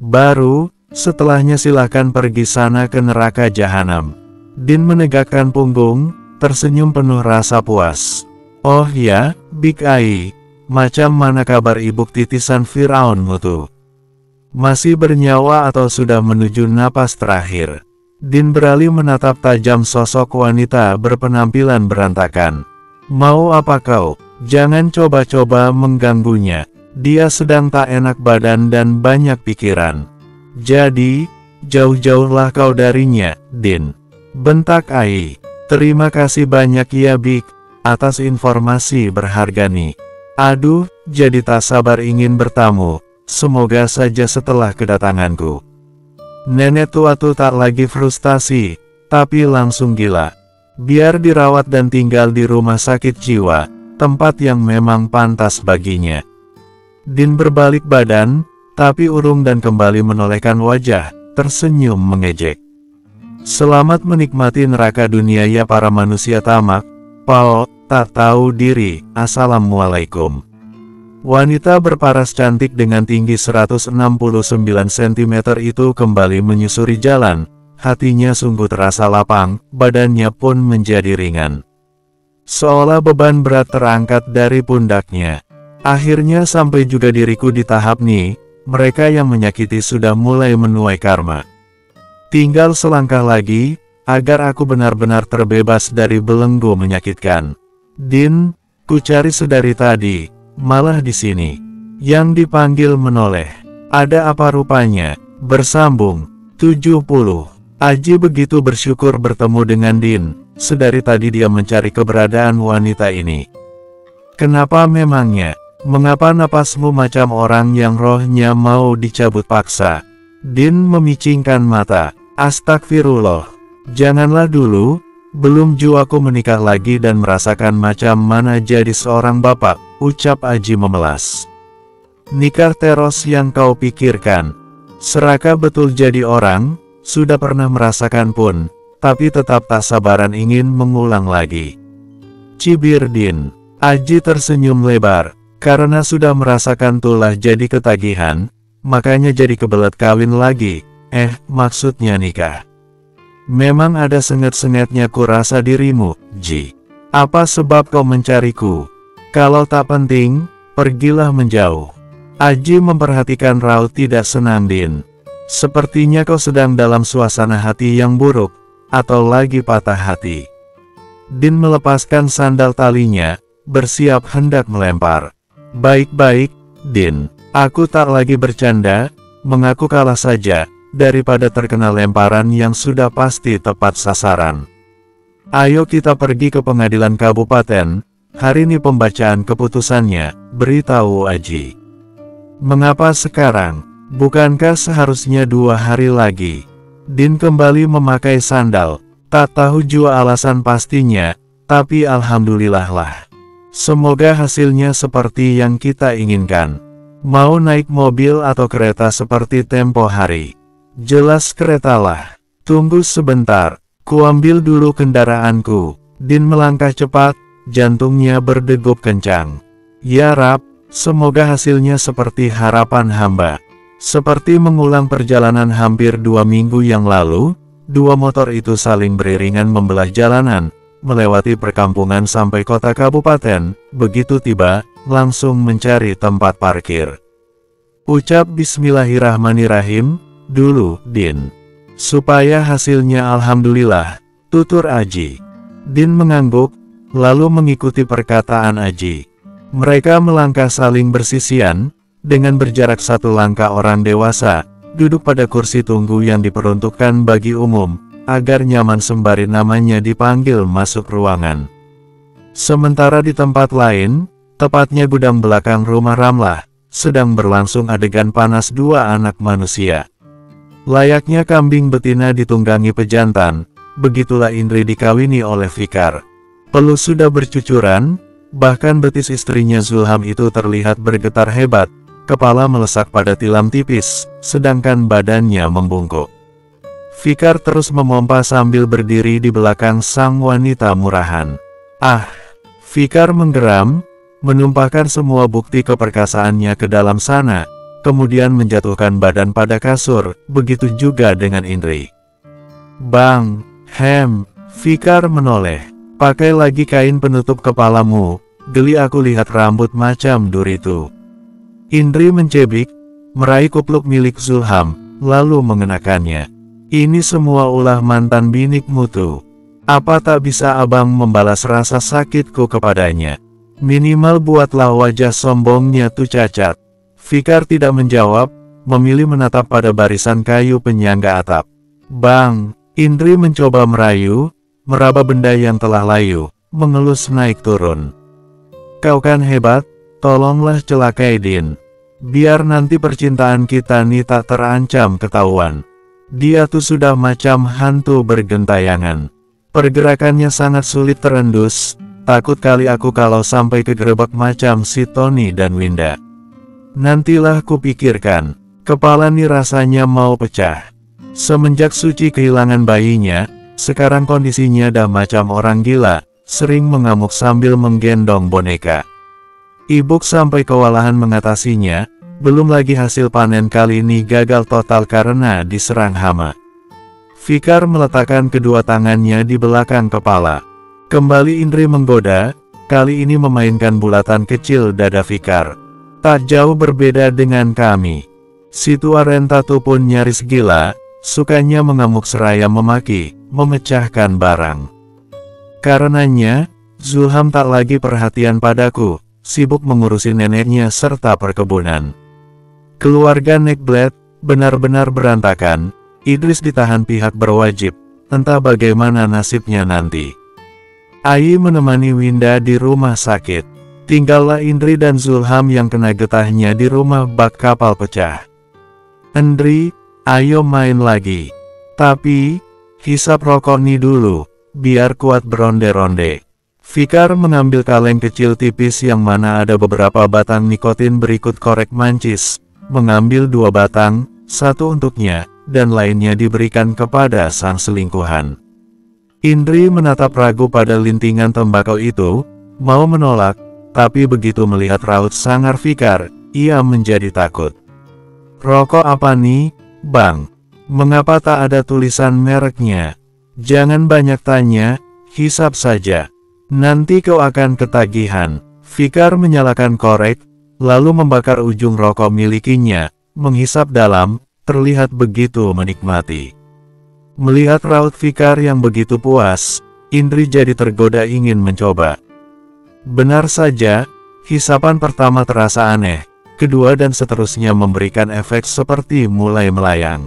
Baru, setelahnya silahkan pergi sana ke neraka jahanam. Din menegakkan punggung, tersenyum penuh rasa puas. Oh ya, Big Ai, macam mana kabar ibu titisan Firaunmu tuh? Masih bernyawa atau sudah menuju napas terakhir? Din beralih menatap tajam sosok wanita berpenampilan berantakan. Mau apa kau? Jangan coba-coba mengganggunya. Dia sedang tak enak badan dan banyak pikiran. Jadi, jauh-jauhlah kau darinya, Din. Bentak Ai. Terima kasih banyak ya Big, atas informasi berharga nih. Aduh, jadi tak sabar ingin bertamu. Semoga saja setelah kedatanganku. Nenek tua tuh tak lagi frustasi, tapi langsung gila. Biar dirawat dan tinggal di rumah sakit jiwa, tempat yang memang pantas baginya. Din berbalik badan, tapi urung dan kembali menolehkan wajah, tersenyum mengejek. Selamat menikmati neraka dunia ya para manusia tamak, Pao, tak tahu diri, Assalamualaikum. Wanita berparas cantik dengan tinggi 169 cm itu kembali menyusuri jalan, hatinya sungguh terasa lapang, badannya pun menjadi ringan. Seolah beban berat terangkat dari pundaknya. Akhirnya sampai juga diriku di tahap nih, mereka yang menyakiti sudah mulai menuai karma. Tinggal selangkah lagi, agar aku benar-benar terbebas dari belenggu menyakitkan. Din, ku cari sedari tadi, malah di sini. Yang dipanggil menoleh. Ada apa rupanya? Bersambung. 70. Aji begitu bersyukur bertemu dengan Din. Sedari tadi dia mencari keberadaan wanita ini. Kenapa memangnya? Mengapa napasmu macam orang yang rohnya mau dicabut paksa? Din memicingkan mata. Astagfirullah. Janganlah dulu, belum aku menikah lagi dan merasakan macam mana jadi seorang bapak, ucap Aji memelas. Nikah teros yang kau pikirkan. Seraka betul jadi orang, sudah pernah merasakan pun, tapi tetap tak sabaran ingin mengulang lagi. Cibir Din. Aji tersenyum lebar, karena sudah merasakan tulah jadi ketagihan, makanya jadi kebelet kawin lagi, maksudnya nikah. Memang ada senget-sengetnya kurasa dirimu, Ji. Apa sebab kau mencariku? Kalau tak penting, pergilah menjauh. Aji memperhatikan raut tidak senang Din. Sepertinya kau sedang dalam suasana hati yang buruk, atau lagi patah hati. Din melepaskan sandal talinya, bersiap hendak melempar. Baik-baik, Din. Aku tak lagi bercanda, mengaku kalah saja, daripada terkena lemparan yang sudah pasti tepat sasaran. Ayo kita pergi ke pengadilan kabupaten, hari ini pembacaan keputusannya, beritahu Aji. Mengapa sekarang? Bukankah seharusnya 2 hari lagi? Din kembali memakai sandal, tak tahu jua alasan pastinya, tapi alhamdulillah lah. Semoga hasilnya seperti yang kita inginkan. Mau naik mobil atau kereta seperti tempo hari? Jelas kereta lah. Tunggu sebentar, kuambil dulu kendaraanku. Din melangkah cepat, jantungnya berdegup kencang. Ya Rab, semoga hasilnya seperti harapan hamba. Seperti mengulang perjalanan hampir 2 minggu yang lalu, 2 motor itu saling beriringan membelah jalanan, melewati perkampungan sampai kota kabupaten. Begitu tiba, langsung mencari tempat parkir. Ucap Bismillahirrahmanirrahim, dulu, Din. Supaya hasilnya alhamdulillah, tutur Aji. Din mengangguk, lalu mengikuti perkataan Aji. Mereka melangkah saling bersisian, dengan berjarak 1 langkah orang dewasa, duduk pada kursi tunggu yang diperuntukkan bagi umum, agar nyaman sembari namanya dipanggil masuk ruangan. Sementara di tempat lain, tepatnya gudang belakang rumah Ramlah, sedang berlangsung adegan panas 2 anak manusia. Layaknya kambing betina ditunggangi pejantan, begitulah Indri dikawini oleh Fikar. Pelus sudah bercucuran, bahkan betis istrinya Zulham itu terlihat bergetar hebat, kepala melesak pada tilam tipis, sedangkan badannya membungkuk. Fikar terus memompa sambil berdiri di belakang sang wanita murahan. Ah! Fikar menggeram, menumpahkan semua bukti keperkasaannya ke dalam sana, kemudian menjatuhkan badan pada kasur, begitu juga dengan Indri. Bang! Fikar menoleh. Pakai lagi kain penutup kepalamu, geli aku lihat rambut macam duritu. Indri mencebik, meraih kupluk milik Zulham, lalu mengenakannya. Ini semua ulah mantan binikmu tuh. Apa tak bisa abang membalas rasa sakitku kepadanya? Minimal buatlah wajah sombongnya tuh cacat. Fikar tidak menjawab, memilih menatap pada barisan kayu penyangga atap. Bang! Indri mencoba merayu, meraba benda yang telah layu, mengelus naik turun. Kau kan hebat, tolonglah celakai Din. Biar nanti percintaan kita nih tak terancam ketahuan. Dia tuh sudah macam hantu bergentayangan. Pergerakannya sangat sulit terendus, takut kali aku kalau sampai kegerebek macam si Tony dan Winda. Nantilah kupikirkan, kepala nih rasanya mau pecah. Semenjak Suci kehilangan bayinya, sekarang kondisinya dah macam orang gila, sering mengamuk sambil menggendong boneka. Ibuk sampai kewalahan mengatasinya, belum lagi hasil panen kali ini gagal total karena diserang hama. Fikar meletakkan kedua tangannya di belakang kepala. Kembali Indri menggoda, kali ini memainkan bulatan kecil dada Fikar. Tak jauh berbeda dengan kami. Si tua Rentatu pun nyaris gila, sukanya mengamuk seraya memaki, memecahkan barang. Karenanya, Zulham tak lagi perhatian padaku, sibuk mengurusi neneknya serta perkebunan. Keluarga Neckblade benar-benar berantakan. Idris ditahan pihak berwajib, entah bagaimana nasibnya nanti. Ai menemani Winda di rumah sakit. Tinggallah Indri dan Zulham yang kena getahnya di rumah bak kapal pecah. Indri, ayo main lagi. Tapi, hisap rokok nih dulu, biar kuat beronde-ronde. Fikar mengambil kaleng kecil tipis yang mana ada beberapa batang nikotin berikut korek mancis, mengambil 2 batang, 1 untuknya, dan lainnya diberikan kepada sang selingkuhan. Indri menatap ragu pada lintingan tembakau itu, mau menolak, tapi begitu melihat raut sangar Fikar, ia menjadi takut. Rokok apa nih, Bang? Mengapa tak ada tulisan mereknya? Jangan banyak tanya, hisap saja. Nanti kau akan ketagihan. Fikar menyalakan korek, lalu membakar ujung rokok milikinya, menghisap dalam, terlihat begitu menikmati. Melihat raut Fikar yang begitu puas, Indri jadi tergoda ingin mencoba. Benar saja, hisapan pertama terasa aneh, kedua dan seterusnya memberikan efek seperti mulai melayang.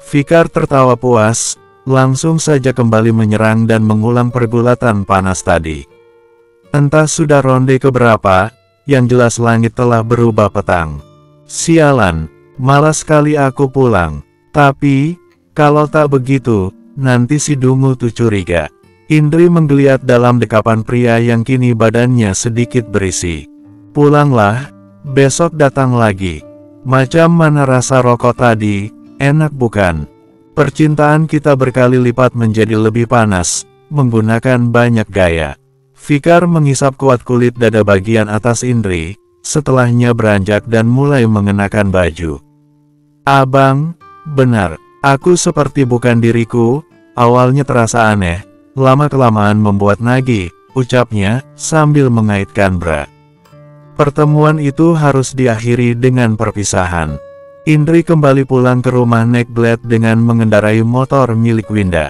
Fikar tertawa puas, langsung saja kembali menyerang dan mengulang pergulatan panas tadi. Entah sudah ronde keberapa, yang jelas langit telah berubah petang. Sialan, malas sekali aku pulang. Tapi, kalau tak begitu, nanti si Dungu tuh curiga. Indri menggeliat dalam dekapan pria yang kini badannya sedikit berisi. Pulanglah, besok datang lagi. Macam mana rasa rokok tadi, enak bukan? Percintaan kita berkali lipat menjadi lebih panas, menggunakan banyak gaya. Fikar menghisap kuat kulit dada bagian atas Indri, setelahnya beranjak dan mulai mengenakan baju. Abang, benar, aku seperti bukan diriku, awalnya terasa aneh, lama-kelamaan membuat nagih, ucapnya, sambil mengaitkan bra. Pertemuan itu harus diakhiri dengan perpisahan. Indri kembali pulang ke rumah Neckblade dengan mengendarai motor milik Winda.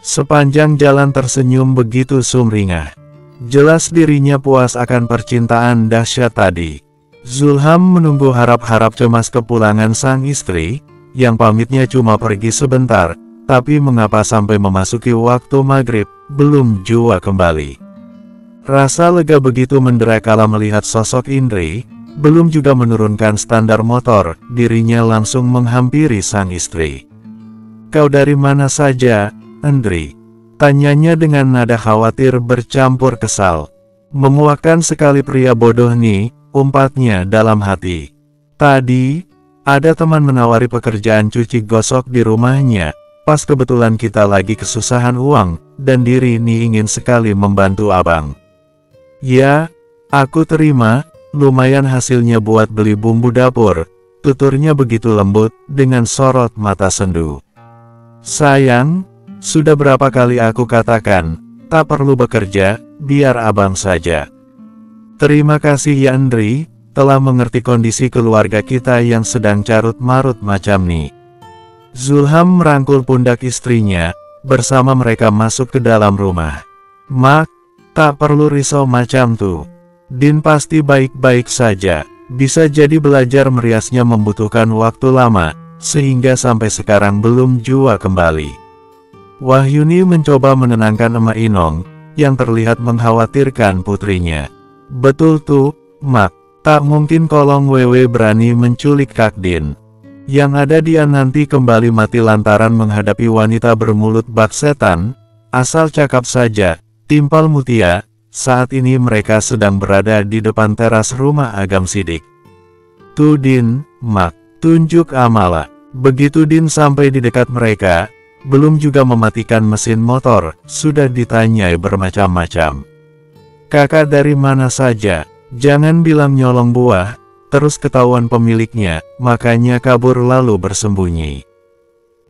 Sepanjang jalan tersenyum begitu sumringah. Jelas dirinya puas akan percintaan dahsyat tadi. Zulham menunggu harap-harap cemas kepulangan sang istri, yang pamitnya cuma pergi sebentar, tapi mengapa sampai memasuki waktu maghrib, belum jua kembali. Rasa lega begitu mendera kala melihat sosok Indri. Belum juga menurunkan standar motor, dirinya langsung menghampiri sang istri. Kau dari mana saja, Indri? Tanyanya dengan nada khawatir bercampur kesal. Memuakkan sekali pria bodoh nih, umpatnya dalam hati. Tadi, ada teman menawari pekerjaan cuci gosok di rumahnya, pas kebetulan kita lagi kesusahan uang, dan diri nih ingin sekali membantu abang. Ya, aku terima. Lumayan hasilnya buat beli bumbu dapur, tuturnya begitu lembut, dengan sorot mata sendu. Sayang, sudah berapa kali aku katakan, tak perlu bekerja, biar abang saja. Terima kasih ya Indri, telah mengerti kondisi keluarga kita yang sedang carut-marut macam nih. Zulham merangkul pundak istrinya, bersama mereka masuk ke dalam rumah. Mak, tak perlu risau macam tuh. Din pasti baik-baik saja, bisa jadi belajar meriasnya membutuhkan waktu lama, sehingga sampai sekarang belum jua kembali. Wahyuni mencoba menenangkan Emak Inong, yang terlihat mengkhawatirkan putrinya. Betul tuh, Mak, tak mungkin kolong Wewe berani menculik Kak Din. Yang ada dia nanti kembali mati lantaran menghadapi wanita bermulut bak setan, asal cakap saja, timpal Mutia. Saat ini mereka sedang berada di depan teras rumah Agam Sidik. Tuh Din, Mak, tunjuk amala. Begitu Din sampai di dekat mereka, belum juga mematikan mesin motor, sudah ditanyai bermacam-macam. Kakak dari mana saja, jangan bilang nyolong buah, terus ketahuan pemiliknya, makanya kabur lalu bersembunyi.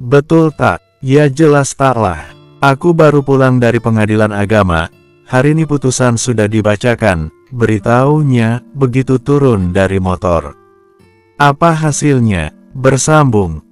Betul tak? Ya jelas taklah. Aku baru pulang dari pengadilan agama. Hari ini putusan sudah dibacakan, beritahunya, begitu turun dari motor. Apa hasilnya? Bersambung.